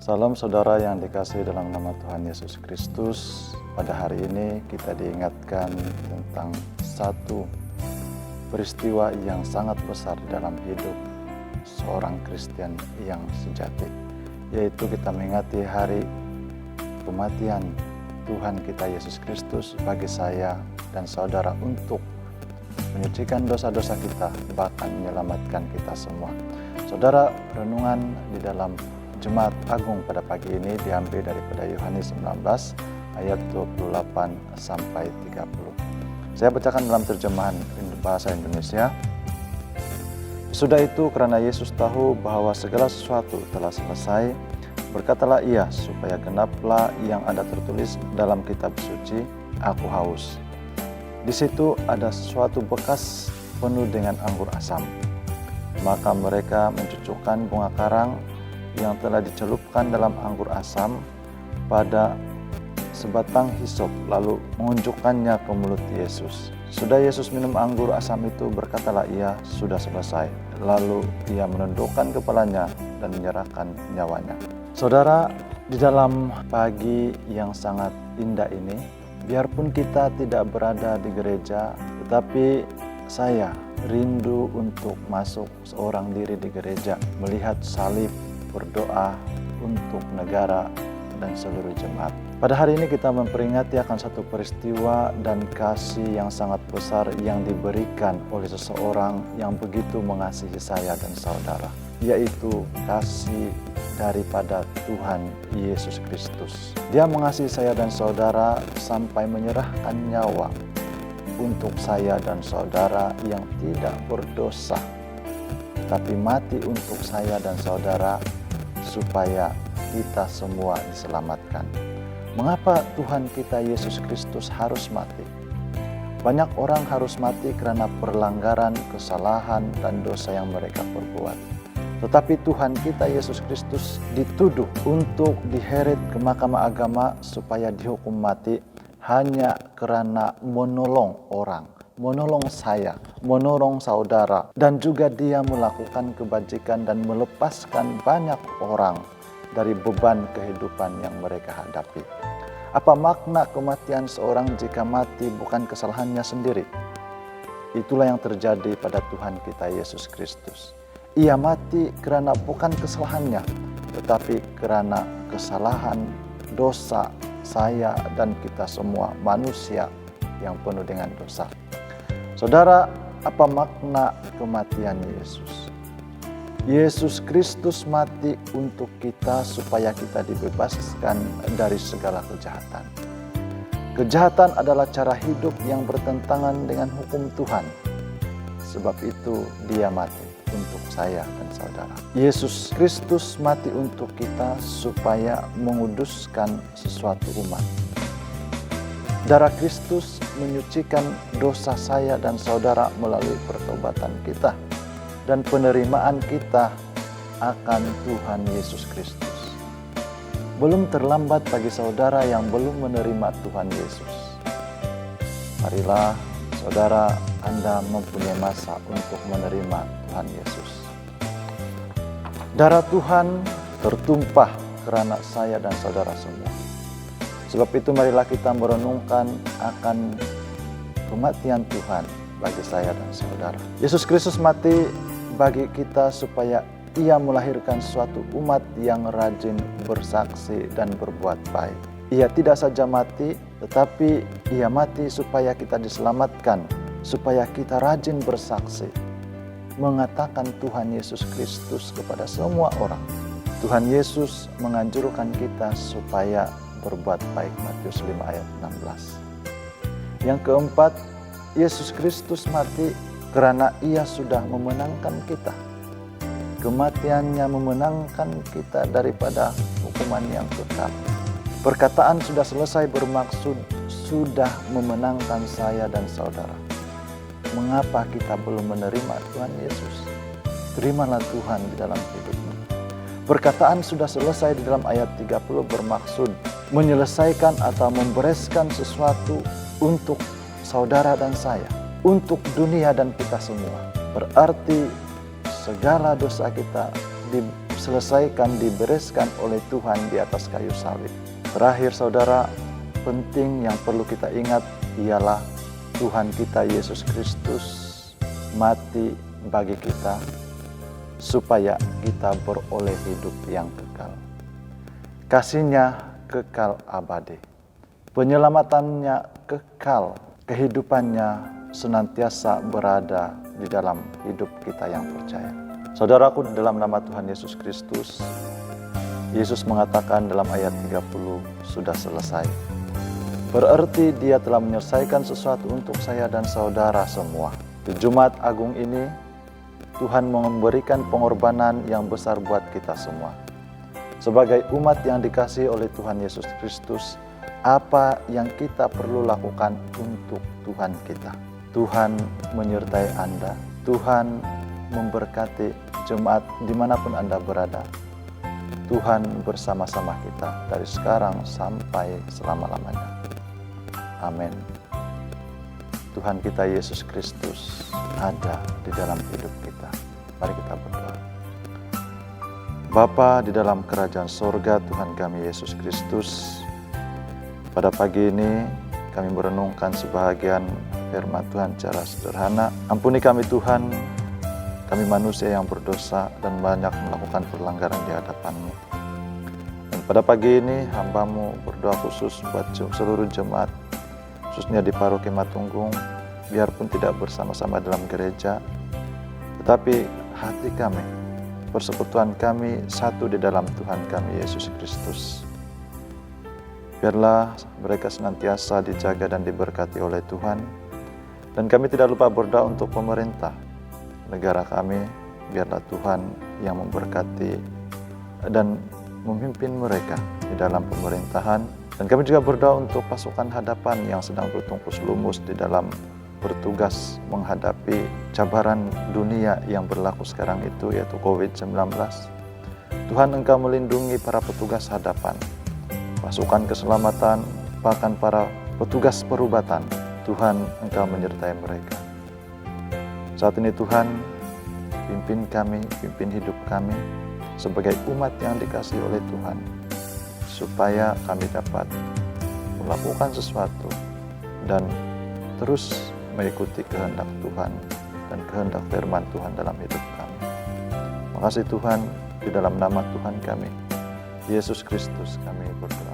Salam saudara yang dikasihi dalam nama Tuhan Yesus Kristus. Pada hari ini kita diingatkan tentang satu peristiwa yang sangat besar dalam hidup seorang Kristen yang sejati, yaitu kita mengingati hari kematian Tuhan kita Yesus Kristus bagi saya dan saudara untuk menyucikan dosa-dosa kita, bahkan menyelamatkan kita semua. Saudara, renungan di dalam Jemaat Agung pada pagi ini diambil daripada Yohanes 19 ayat 28 sampai 30. Saya bacakan dalam terjemahan bahasa Indonesia. Sudah itu, karena Yesus tahu bahwa segala sesuatu telah selesai, berkatalah ia supaya genaplah yang ada tertulis dalam kitab suci, aku haus. Di situ ada sesuatu bekas penuh dengan anggur asam. Maka mereka mencucukkan bunga karang yang telah dicelupkan dalam anggur asam pada sebatang hisop, lalu mengunjukkannya ke mulut Yesus. Sudah Yesus minum anggur asam itu, berkatalah ia, sudah selesai. Lalu ia menundukkan kepalanya dan menyerahkan nyawanya. Saudara, di dalam pagi yang sangat indah ini, biarpun kita tidak berada di gereja, tetapi saya rindu untuk masuk seorang diri di gereja, melihat salib, berdoa untuk negara dan seluruh jemaat. Pada hari ini kita memperingati akan satu peristiwa dan kasih yang sangat besar yang diberikan oleh seseorang yang begitu mengasihi saya dan saudara, yaitu kasih daripada Tuhan Yesus Kristus. Dia mengasihi saya dan saudara sampai menyerahkan nyawa untuk saya dan saudara yang tidak berdosa, tapi mati untuk saya dan saudara supaya kita semua diselamatkan. Mengapa Tuhan kita Yesus Kristus harus mati? Banyak orang harus mati karena pelanggaran, kesalahan, dan dosa yang mereka perbuat. Tetapi Tuhan kita Yesus Kristus dituduh untuk diheret ke mahkamah agama supaya dihukum mati hanya karena menolong orang, menolong saya, menolong saudara, dan juga dia melakukan kebajikan dan melepaskan banyak orang dari beban kehidupan yang mereka hadapi. Apa makna kematian seorang jika mati bukan kesalahannya sendiri? Itulah yang terjadi pada Tuhan kita Yesus Kristus. Ia mati karena bukan kesalahannya, tetapi karena kesalahan, dosa saya dan kita semua manusia yang penuh dengan dosa. Saudara, apa makna kematian Yesus? Yesus Kristus mati untuk kita supaya kita dibebaskan dari segala kejahatan. Kejahatan adalah cara hidup yang bertentangan dengan hukum Tuhan. Sebab itu dia mati untuk saya dan saudara. Yesus Kristus mati untuk kita supaya menguduskan sesuatu umat. Darah Kristus menyucikan dosa saya dan saudara melalui pertobatan kita dan penerimaan kita akan Tuhan Yesus Kristus. Belum terlambat bagi saudara yang belum menerima Tuhan Yesus. Marilah saudara, Anda mempunyai masa untuk menerima Tuhan Yesus. Darah Tuhan tertumpah karena saya dan saudara semua. Sebab itu marilah kita merenungkan akan kematian Tuhan bagi saya dan saudara. Yesus Kristus mati bagi kita supaya ia melahirkan suatu umat yang rajin bersaksi dan berbuat baik. Ia tidak saja mati, tetapi ia mati supaya kita diselamatkan, supaya kita rajin bersaksi, mengatakan Tuhan Yesus Kristus kepada semua orang. Tuhan Yesus menganjurkan kita supaya berbuat baik, Matius 5 ayat 16. Yang keempat, Yesus Kristus mati karena ia sudah memenangkan kita. Kematiannya memenangkan kita daripada hukuman yang kekal. Perkataan sudah selesai bermaksud sudah memenangkan saya dan saudara. Mengapa kita belum menerima Tuhan Yesus? Terimalah Tuhan di dalam hidupmu. Perkataan sudah selesai di dalam ayat 30 bermaksud menyelesaikan atau membereskan sesuatu untuk saudara dan saya, untuk dunia dan kita semua. Berarti segala dosa kita diselesaikan, dibereskan oleh Tuhan di atas kayu salib. Terakhir saudara, penting yang perlu kita ingat ialah Tuhan kita Yesus Kristus mati bagi kita supaya kita beroleh hidup yang kekal. Kasih-Nya kekal abadi. Penyelamatannya kekal. Kehidupannya senantiasa berada di dalam hidup kita yang percaya. Saudaraku, dalam nama Tuhan Yesus Kristus, Yesus mengatakan dalam ayat 30, sudah selesai. Berarti Dia telah menyelesaikan sesuatu untuk saya dan saudara semua. Di Jumat Agung ini, Tuhan memberikan pengorbanan yang besar buat kita semua. Sebagai umat yang dikasihi oleh Tuhan Yesus Kristus, apa yang kita perlu lakukan untuk Tuhan kita? Tuhan menyertai Anda. Tuhan memberkati jemaat dimanapun Anda berada. Tuhan bersama-sama kita dari sekarang sampai selama-lamanya. Amin. Tuhan kita Yesus Kristus ada di dalam hidup kita. Mari kita berdoa. Bapa di dalam kerajaan sorga, Tuhan kami Yesus Kristus, pada pagi ini kami merenungkan sebahagian firman Tuhan secara sederhana. Ampuni kami Tuhan, kami manusia yang berdosa dan banyak melakukan pelanggaran di hadapan-Mu. Dan pada pagi ini hamba-Mu berdoa khusus buat seluruh jemaat, khususnya di Paroki Matunggung, biarpun tidak bersama-sama dalam gereja, tetapi hati kami, persekutuan kami satu di dalam Tuhan kami Yesus Kristus. Biarlah mereka senantiasa dijaga dan diberkati oleh Tuhan. Dan kami tidak lupa berdoa untuk pemerintah negara kami. Biarlah Tuhan yang memberkati dan memimpin mereka di dalam pemerintahan. Dan kami juga berdoa untuk pasukan hadapan yang sedang bertungkus lumus di dalam bertugas menghadapi cabaran dunia yang berlaku sekarang itu, yaitu COVID-19. Tuhan, Engkau melindungi para petugas hadapan, pasukan keselamatan, bahkan para petugas perubatan. Tuhan, Engkau menyertai mereka. Saat ini Tuhan, pimpin kami, pimpin hidup kami sebagai umat yang dikasihi oleh Tuhan, supaya kami dapat melakukan sesuatu dan terus mengikuti kehendak Tuhan dan kehendak firman Tuhan dalam hidup kami. Makasih Tuhan, di dalam nama Tuhan kami, Yesus Kristus kami berdoa.